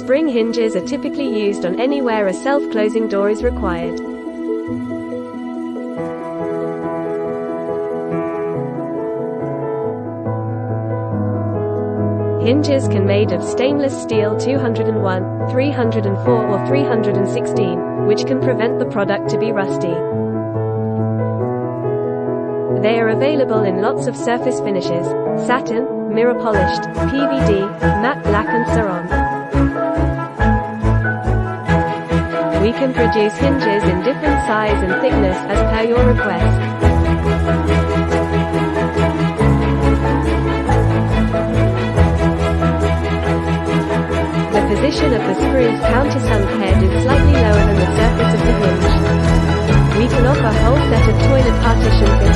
Spring hinges are typically used on anywhere a self-closing door is required. Hinges can be made of stainless steel 201, 304 or 316, which can prevent the product to be rusty. They are available in lots of surface finishes: satin, mirror polished, PVD, matte black and Saron. We can produce hinges in different size and thickness as per your request. The position of the screw's countersunk head is slightly lower than the surface of the hinge. We can offer whole set of toilet partitions